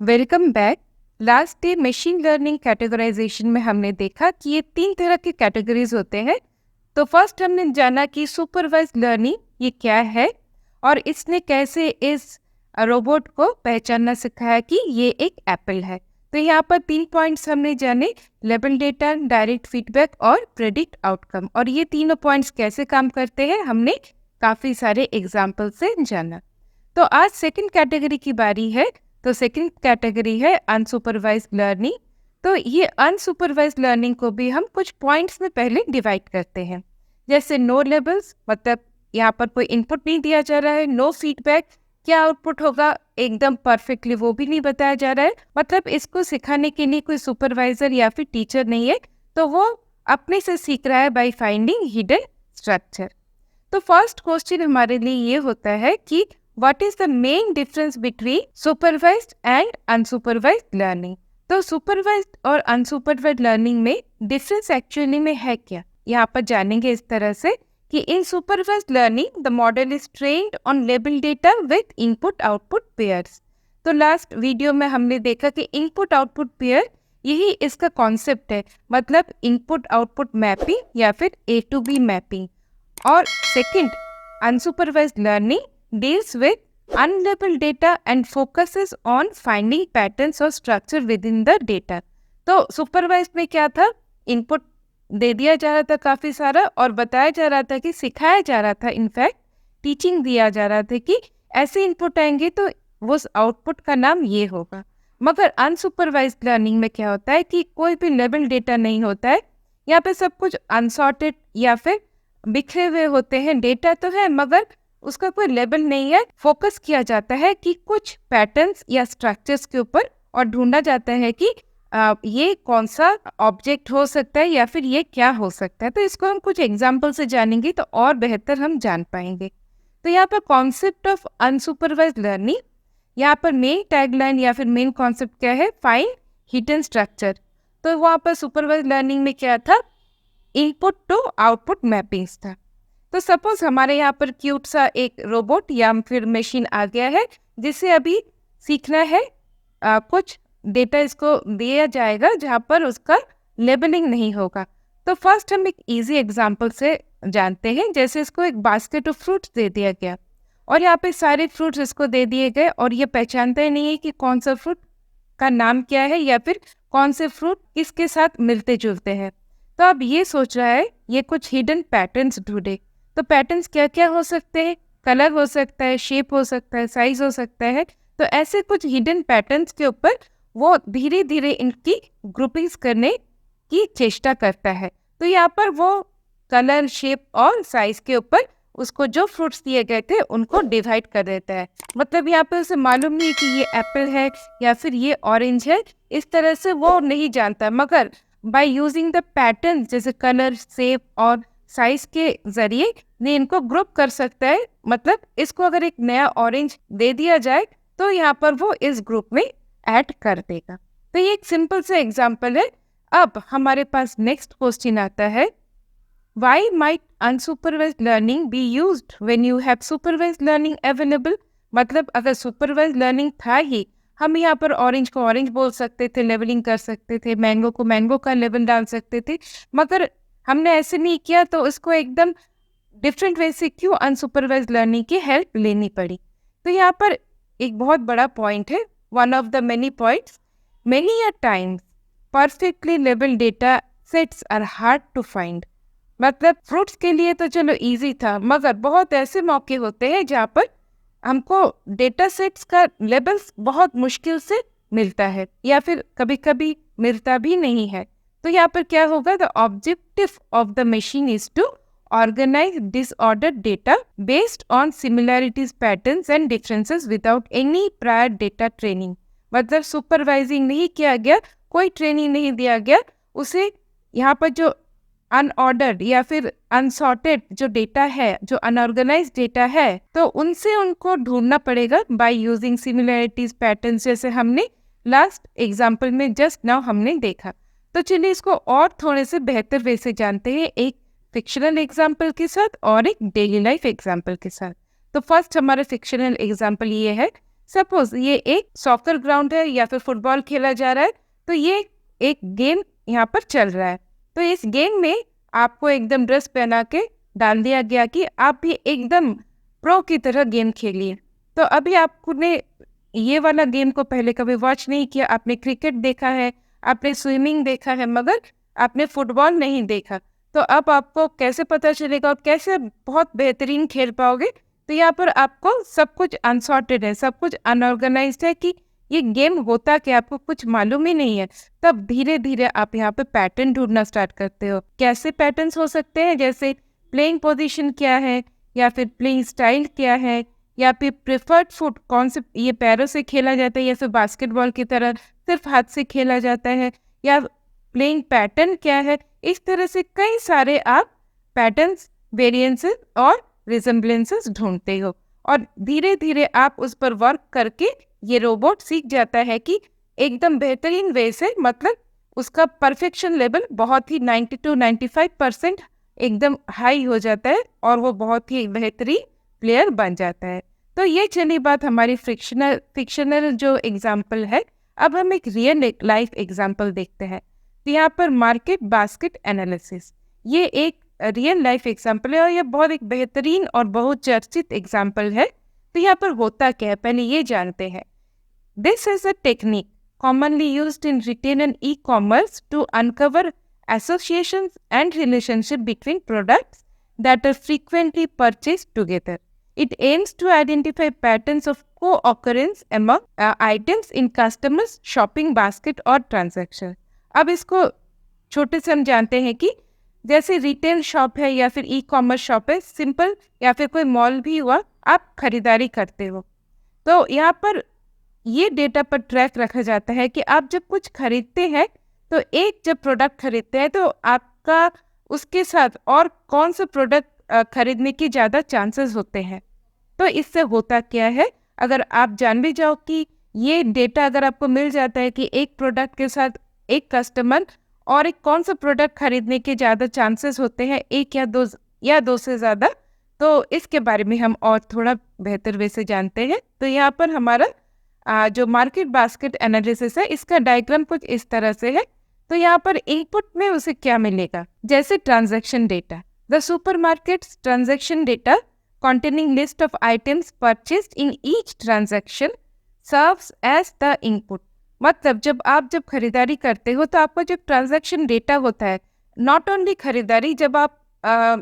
Welcome back. Last day machine learning categorisation में हमने देखा कि ये 3 तरह के कैटेगरीज होते हैं। तो फर्स्ट हमने जाना कि सुपरवाइज्ड लर्निंग ये क्या है और इसने कैसे इस रोबोट को पहचानना सिखाया कि ये एक एप्पल है। तो यहाँ पर 3 पॉइंट्स हमने जाने, लेबल डेटा, डायरेक्ट फीडबैक और प्रेडिक्ट आउटकम। और ये तीनों पॉइंट्स कैसे काम करते हैं हमने काफ़ी सारे एग्जाम्पल से जाना। तो आज सेकंड कैटेगरी की बारी है। तो सेकंड कैटेगरी है अनसुपरवाइज्ड लर्निंग। तो ये अनसुपरवाइज्ड लर्निंग को भी हम कुछ पॉइंट्स में पहले डिवाइड करते हैं, जैसे नो लेबल्स, मतलब यहाँ पर कोई इनपुट नहीं दिया जा रहा है। नो फीडबैक, क्या आउटपुट होगा एकदम परफेक्टली वो भी नहीं बताया जा रहा है, मतलब इसको सिखाने के लिए कोई सुपरवाइजर या फिर टीचर नहीं है, तो वो अपने से सीख रहा है बाय फाइंडिंग हिडन स्ट्रक्चर। तो फर्स्ट क्वेश्चन हमारे लिए ये होता है कि What is the main difference between supervised and unsupervised learning? तो supervised और unsupervised learning में difference actually में है क्या, यहाँ पर जानेंगे इस तरह से कि in supervised learning the model is trained on label data with input output pairs। तो लास्ट वीडियो में हमने देखा कि इनपुट आउटपुट पेयर यही इसका कॉन्सेप्ट है, मतलब इनपुट आउटपुट मैपिंग या फिर A to B मैपिंग। और second unsupervised learning deals with unlabeled data and focuses on finding patterns or structure within the data। तो सुपरवाइज्ड में क्या था, इनपुट दे दिया जा रहा था काफ़ी सारा और बताया जा रहा था कि सिखाया जा रहा था, इनफैक्ट टीचिंग दिया जा रहा था कि ऐसे इनपुट आएंगे तो वो आउटपुट का नाम ये होगा। मगर अनसुपरवाइज्ड लर्निंग में क्या होता है कि कोई भी लेबल डेटा नहीं होता है, यहाँ पे सब कुछ अनसॉर्टेड या फिर बिखरे हुए होते हैं। डेटा तो है मगर उसका कोई लेबल नहीं है। फोकस किया जाता है कि कुछ पैटर्न्स या स्ट्रक्चर्स के ऊपर और ढूंढा जाता है कि ये कौन सा ऑब्जेक्ट हो सकता है या फिर ये क्या हो सकता है। तो इसको हम कुछ एग्जांपल से जानेंगे तो और बेहतर हम जान पाएंगे। तो यहाँ पर कॉन्सेप्ट ऑफ अनसुपरवाइज्ड लर्निंग, यहाँ पर मेन टैगलाइन या फिर मेन कॉन्सेप्ट क्या है, फाइंड हिडन स्ट्रक्चर। तो वहाँ पर सुपरवाइज्ड लर्निंग में क्या था, इनपुट टू आउटपुट मैपिंग्स था। तो सपोज हमारे यहाँ पर क्यूट सा एक रोबोट या फिर मशीन आ गया है जिसे अभी सीखना है, कुछ डेटा इसको दिया जाएगा जहाँ पर उसका लेबलिंग नहीं होगा। तो फर्स्ट हम एक इजी एग्जांपल से जानते हैं, जैसे इसको एक बास्केट ऑफ फ्रूट्स दे दिया गया और यहाँ पे सारे फ्रूट्स इसको दे दिए गए और ये पहचानता ही नहीं है कि कौन सा फ्रूट का नाम क्या है या फिर कौन से फ्रूट किसके साथ मिलते जुलते हैं। तो अब ये सोच रहा है ये कुछ हिडन पैटर्न्स ढूंढे। तो पैटर्न्स क्या क्या हो सकते हैं, कलर हो सकता है, शेप हो सकता है, साइज हो सकता है। तो ऐसे कुछ हिडन पैटर्न्स के ऊपर वो धीरे धीरे इनकी ग्रुपिंग्स करने की चेष्टा करता है। तो यहाँ पर वो कलर, शेप और साइज के ऊपर उसको जो फ्रूट्स दिए गए थे उनको डिवाइड कर देता है। मतलब यहाँ पर उसे मालूम नहीं कि ये एप्पल है या फिर ये ऑरेंज है, इस तरह से वो नहीं जानता। मगर बाय यूजिंग द पैटर्न जैसे कलर, शेप और साइज के जरिए ने इनको ग्रुप कर सकता है। मतलब इसको अगर एक नया ऑरेंज दे दिया जाए तो यहाँ पर वो इस ग्रुप में ऐड कर देगा। तो ये एक सिंपल सा एग्जांपल है। अब हमारे पास नेक्स्ट क्वेश्चन आता है, why might unsupervised learning be used when you have supervised learning available. मतलब अगर सुपरवाइज्ड लर्निंग था ही, हम यहाँ पर ऑरेंज को ऑरेंज बोल सकते थे, लेबलिंग कर सकते थे, मैंगो को मैंगो का लेबल डाल सकते थे, मगर हमने ऐसे नहीं किया तो इसको एकदम डिफरेंट वे से क्यों अनसुपरवाइज्ड लर्निंग की हेल्प लेनी पड़ी। तो यहाँ पर एक बहुत बड़ा पॉइंट है, one of the many points, many a times perfectly labelled data sets are hard to find. मतलब फ्रूट्स के लिए तो चलो इजी था, मगर बहुत ऐसे मौके होते हैं जहाँ पर हमको डेटा सेट्स का लेबल्स बहुत मुश्किल से मिलता है या फिर कभी कभी मिलता भी नहीं है। तो यहाँ पर क्या होगा, the objective of the machine is to organise disordered data based on similarities, patterns and differences without any prior data training. मतलब सुपरवाइजिंग नहीं किया गया, कोई ट्रेनिंग नहीं दिया गया उसे। यहाँ पर जो अनऑर्डर्ड या फिर अनसॉर्टेड जो डेटा है, जो अनऑर्गेनाइज डेटा है, तो उनसे उनको ढूंढना पड़ेगा बाय यूजिंग सिमिलैरिटीज, पैटर्न्स, जैसे हमने लास्ट एग्जाम्पल में जस्ट नाउ हमने देखा। तो चलिए इसको और थोड़े से बेहतर वे से जानते हैं, एक फिक्शनल एग्जाम्पल के साथ और एक डेली लाइफ एग्जाम्पल के साथ। तो फर्स्ट हमारा फिक्शनल एग्जाम्पल ये है, सपोज ये एक सॉकर ग्राउंड है या फिर फुटबॉल खेला जा रहा है, तो ये एक गेम यहाँ पर चल रहा है। तो इस गेम में आपको एकदम ड्रेस पहना के डाल दिया गया कि आप भी एकदम प्रो की तरह गेम खेलिए। तो अभी आपने ये वाला गेम को पहले कभी वॉच नहीं किया, आपने क्रिकेट देखा है, आपने स्विमिंग देखा है, मगर आपने फुटबॉल नहीं देखा। तो अब आपको कैसे पता चलेगा और कैसे बहुत बेहतरीन खेल पाओगे? तो यहाँ पर आपको सब कुछ अनसॉर्टेड है, सब कुछ अनऑर्गेनाइज्ड है कि ये गेम होता क्या, आपको कुछ मालूम ही नहीं है। तब धीरे धीरे आप यहाँ पे पैटर्न ढूंढना स्टार्ट करते हो। कैसे पैटर्न्स हो सकते हैं? जैसे प्लेइंग पोजीशन क्या है, या फिर प्लेइंग स्टाइल क्या है, या फिर प्रेफर्ड फुट कौन से, ये पैरों से खेला जाता है या फिर बास्केटबॉल की तरह सिर्फ हाथ से खेला जाता है, या प्लेइंग पैटर्न क्या है। इस तरह से कई सारे आप पैटर्न्स, वेरिएंसेस और रिजेम्बलेंसेस ढूंढते हो, और धीरे धीरे आप उस पर वर्क करके ये रोबोट सीख जाता है कि एकदम बेहतरीन वे से, मतलब उसका परफेक्शन लेवल बहुत ही 90 to 95% एकदम हाई हो जाता है और वो बहुत ही बेहतरीन प्लेयर बन जाता है। तो ये चली बात हमारी फिक्शनल जो एग्जाम्पल है। अब हम एक रियल लाइफ एग्जाम्पल देखते हैं। तो यहाँ पर मार्केट बास्केट एनालिसिस, ये एक रियल लाइफ एग्जाम्पल है और ये बहुत एक बेहतरीन और बहुत चर्चित एग्जाम्पल है। तो यहाँ पर होता क्या है, पहले ये जानते हैं। This is a technique commonly used in retail and e-commerce to uncover associations and relationship between products that are frequently purchased together. It aims to identify patterns of co-occurrence among items in customers' shopping basket or transaction. अब इसको छोटे से हम जानते हैं कि जैसे retail shop है या फिर ई कॉमर्स शॉप है, सिंपल, या फिर कोई मॉल भी हुआ, आप खरीदारी करते हो, तो यहाँ पर ये डेटा पर ट्रैक रखा जाता है कि आप जब कुछ खरीदते हैं तो एक जब प्रोडक्ट खरीदते हैं तो आपका उसके साथ और कौन सा प्रोडक्ट खरीदने की ज़्यादा चांसेस होते हैं। तो इससे होता क्या है, अगर आप जान भी जाओ कि ये डेटा अगर आपको मिल जाता है कि एक प्रोडक्ट के साथ एक कस्टमर और एक कौन सा प्रोडक्ट खरीदने के ज़्यादा चांसेस होते हैं, एक या दो से ज़्यादा, तो इसके बारे में हम और थोड़ा बेहतर वे से जानते हैं। तो यहाँ पर हमारा जो मार्केट बास्केट एनालिसिस है, इसका डायग्राम कुछ इस तरह से है। तो यहाँ पर इनपुट में उसे क्या मिलेगा, जैसे transaction data, the supermarkets transaction data containing list of items purchased in each transaction serves as the input। मतलब जब खरीदारी करते हो तो आपका जब ट्रांजैक्शन डेटा होता है, नॉट ओनली खरीदारी, जब आप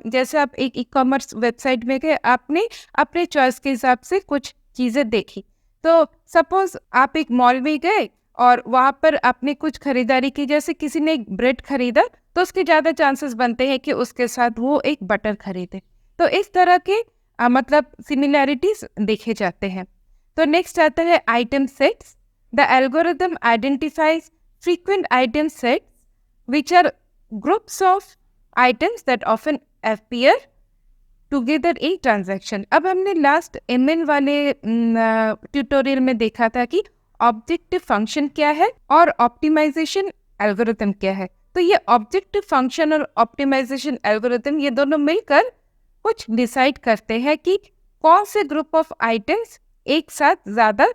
जैसे आप एक ई कॉमर्स वेबसाइट में गए, आपने अपने चॉइस के हिसाब से कुछ चीज़ें देखी, तो सपोज आप एक मॉल में गए और वहाँ पर आपने कुछ खरीदारी की, जैसे किसी ने एक ब्रेड खरीदा तो उसके ज़्यादा चांसेस बनते हैं कि उसके साथ वो एक बटर खरीदे। तो इस तरह के मतलब सिमिलैरिटीज देखे जाते हैं। तो नेक्स्ट आता है item sets. The algorithm identifies frequent item sets which are groups of items that often appear together in transaction. अब हमने लास्ट एमएन वाले ट्यूटोरियल में देखा था कि ऑब्जेक्टिव फंक्शन क्या है और ऑप्टिमाइजेशन एल्गोरिथम क्या है। तो ये ऑब्जेक्टिव फंक्शन और ऑप्टिमाइजेशन एल्गोरिथम, ये दोनों मिलकर कुछ डिसाइड करते हैं कि कौन से ग्रुप ऑफ आइटम्स एक साथ ज्यादा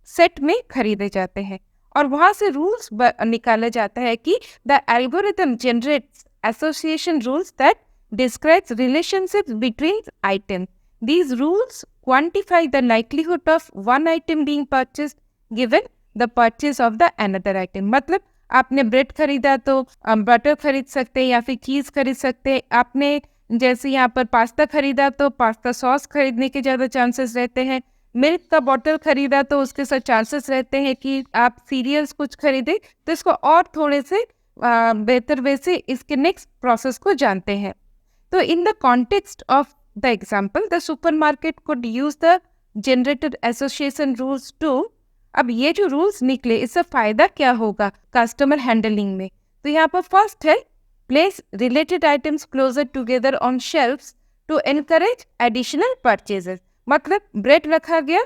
सेट में खरीदे जाते हैं, और वहां से रूल्स निकाला जाता है कि the algorithm generates association rules that describes relationships between items. These rules quantify the likelihood of one item being purchased given the purchase of the another item. मतलब आपने ब्रेड खरीदा तो बटर खरीद सकते हैं या फिर चीज़ खरीद सकते हैं। आपने जैसे यहाँ पर पास्ता खरीदा तो पास्ता सॉस खरीदने के ज़्यादा चांसेस रहते हैं। मिल्क का बॉटल खरीदा तो उसके साथ चांसेस रहते हैं कि आप सीरियल्स कुछ खरीदे। तो इसको और थोड़े से बेहतर वे से इसके नेक्स्ट प्रोसेस को जानते हैं। तो in the context of the example, the supermarket could use the generated association rules to. अब ये जो रूल्स निकले, इससे फायदा क्या होगा कस्टमर हैंडलिंग में? तो यहाँ पर फर्स्ट है place related items closer together on shelves to encourage additional purchases. मतलब ब्रेड रखा गया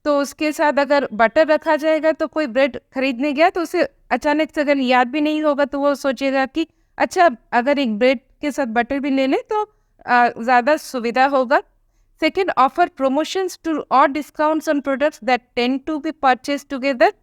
तो उसके साथ अगर बटर रखा जाएगा तो कोई ब्रेड खरीदने गया तो उसे अचानक से अगर याद भी नहीं होगा तो वो सोचेगा कि अच्छा, अगर एक ब्रेड के साथ बटर भी ले ले तो ज़्यादा सुविधा होगा। सेकेंड, ऑफर प्रमोशंस टू और discounts on products that tend to be purchase together.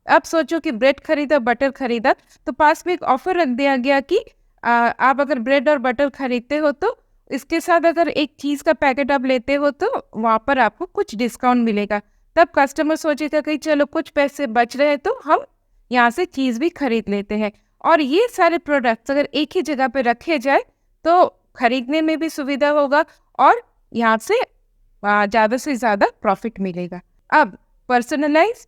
अब सोचो कि ब्रेड खरीदा, बटर खरीदा, तो पास में एक ऑफर रख दिया गया कि आप अगर ब्रेड और बटर खरीदते हो तो इसके साथ अगर एक चीज़ का पैकेट आप लेते हो तो वहाँ पर आपको कुछ डिस्काउंट मिलेगा। तब कस्टमर सोचेगा कि चलो कुछ पैसे बच रहे हैं तो हम यहाँ से चीज़ भी खरीद लेते हैं। और ये सारे प्रोडक्ट्स अगर एक ही जगह पे रखे जाए तो खरीदने में भी सुविधा होगा और यहाँ से ज़्यादा से ज़्यादा प्रॉफिट मिलेगा। अब personalise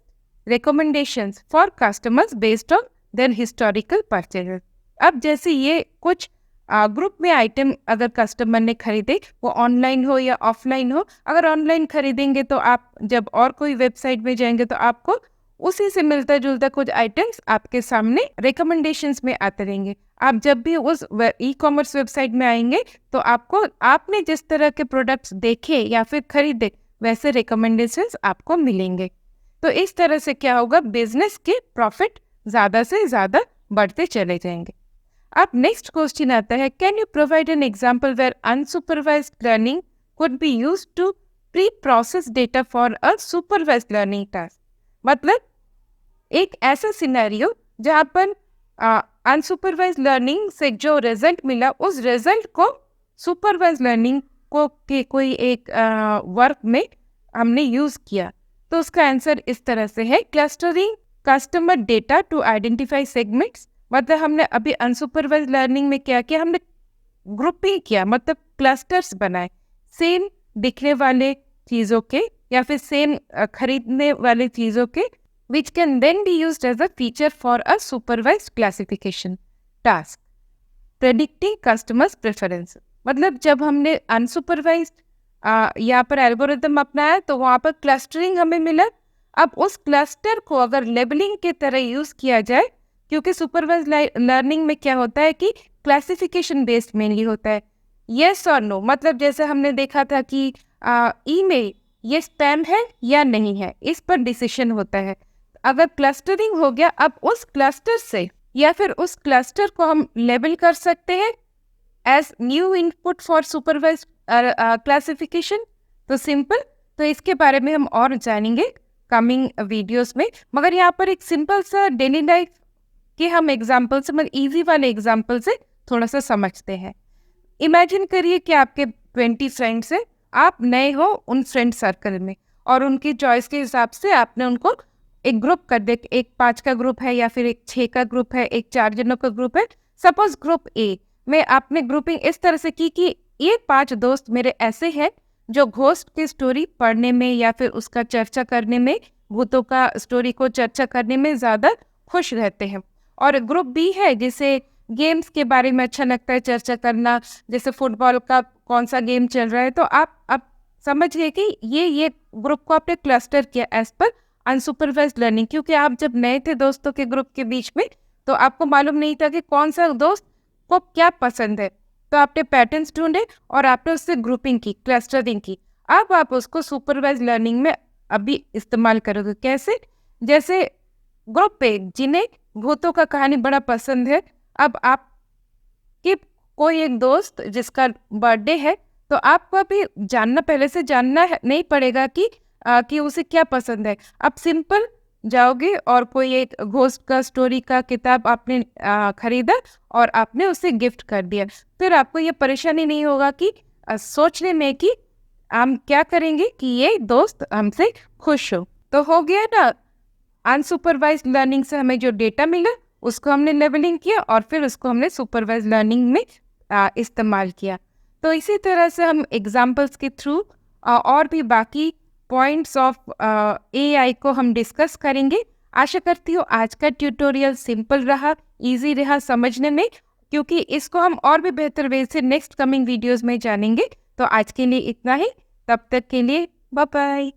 recommendations for customers based on their historical purchases। अब जैसे ये कुछ ग्रुप में आइटम अगर कस्टमर ने खरीदे, वो ऑनलाइन हो या ऑफलाइन हो, अगर ऑनलाइन खरीदेंगे तो आप जब और कोई वेबसाइट में जाएंगे तो आपको उसी से मिलता जुलता कुछ आइटम्स आपके सामने रिकमेंडेशंस में आते रहेंगे। आप जब भी उस ई कॉमर्स वेबसाइट में आएंगे तो आपको आपने जिस तरह के प्रोडक्ट्स देखे या फिर खरीदे वैसे रिकमेंडेशंस आपको मिलेंगे। तो इस तरह से क्या होगा, बिजनेस के प्रॉफिट ज़्यादा से ज़्यादा बढ़ते चले जाएंगे। अब नेक्स्ट क्वेश्चन आता है, can you provide an example where unsupervised learning could be used to preprocess data for a supervised learning task. मतलब एक ऐसा सिनेरियो जहाँ पर अनसुपरवाइज्ड लर्निंग से जो रिजल्ट मिला उस रिजल्ट को सुपरवाइज्ड लर्निंग को के कोई एक वर्क में हमने यूज़ किया। तो उसका आंसर इस तरह से है, clustering customer data to identify segments. मतलब हमने अभी अनसुपरवाइज्ड लर्निंग में क्या किया, हमने ग्रुपिंग किया, मतलब क्लस्टर्स बनाए सेम दिखने वाले चीज़ों के या फिर सेम खरीदने वाले चीज़ों के, which can then be used as a feature for a supervised classification task. Predicting customers preference, मतलब जब हमने अनसुपरवाइज्ड यहाँ पर एल्गोरिदम अपनाया तो वहाँ पर क्लस्टरिंग हमें मिला। अब उस क्लस्टर को अगर लेबलिंग के तरह यूज़ किया जाए, क्योंकि सुपरवाइज्ड लर्निंग में क्या होता है कि क्लासिफिकेशन बेस्ड मेनली होता है, येस और नो। मतलब जैसे हमने देखा था कि ईमेल ये स्पैम है या नहीं है, इस पर डिसीजन होता है। अगर क्लस्टरिंग हो गया, अब उस क्लस्टर से या फिर उस क्लस्टर को हम लेबल कर सकते हैं as new input for supervised classification. तो सिंपल, तो इसके बारे में हम और जानेंगे कमिंग वीडियोस में। मगर यहाँ पर एक सिंपल सा डेली लाइफ के हम एग्जाम्पल से, मतलब ईजी वाले एग्जाम्पल से थोड़ा सा समझते हैं। इमेजिन करिए कि आपके 20 फ्रेंड्स हैं, आप नए हो उन फ्रेंड सर्कल में और उनकी चॉइस के हिसाब से आपने उनको एक ग्रुप कर दिया, एक 5 का ग्रुप है या फिर एक 6 का ग्रुप है, एक 4 जनों का ग्रुप है। सपोज ग्रुप ए में आपने ग्रुपिंग इस तरह से की कि ये 5 दोस्त मेरे ऐसे हैं जो घोस्ट की स्टोरी पढ़ने में या फिर उसका चर्चा करने में, भूतों का स्टोरी को चर्चा करने में ज़्यादा खुश रहते हैं। और ग्रुप बी है जिसे गेम्स के बारे में अच्छा लगता है चर्चा करना, जैसे फुटबॉल का कौन सा गेम चल रहा है। तो आप अब समझ गए कि ये ग्रुप को आपने क्लस्टर किया एज पर अनसुपरवाइज्ड लर्निंग, क्योंकि आप जब नए थे दोस्तों के ग्रुप के बीच में तो आपको मालूम नहीं था कि कौन सा दोस्त को क्या पसंद है। तो आपने पैटर्न्स ढूंढे और आपने उससे ग्रुपिंग की, क्लस्टरिंग की। अब आप उसको सुपरवाइज्ड लर्निंग में अभी इस्तेमाल करोगे। कैसे? जैसे ग्रुप पे जिन्हें भूतों का कहानी बड़ा पसंद है, अब आप कि कोई एक दोस्त जिसका बर्थडे है तो आपको अभी पहले से जानना नहीं पड़ेगा कि उसे क्या पसंद है। आप सिंपल जाओगे और कोई एक घोस्ट का स्टोरी का किताब आपने खरीदा और आपने उसे गिफ्ट कर दिया। फिर आपको ये परेशानी नहीं होगा कि सोचने में कि हम क्या करेंगे कि ये दोस्त हमसे खुश हो। तो हो गया ना, अनसुपरवाइज्ड लर्निंग से हमें जो डेटा मिला उसको हमने लेबलिंग किया और फिर उसको हमने सुपरवाइज्ड लर्निंग में इस्तेमाल किया। तो इसी तरह से हम एग्जाम्पल्स के थ्रू और भी बाकी पॉइंट्स ऑफ एआई को हम डिस्कस करेंगे। आशा करती हूँ आज का ट्यूटोरियल सिंपल रहा, इजी रहा समझने में, क्योंकि इसको हम और भी बेहतर वे से नेक्स्ट कमिंग वीडियोस में जानेंगे। तो आज के लिए इतना ही, तब तक के लिए बाय बाय।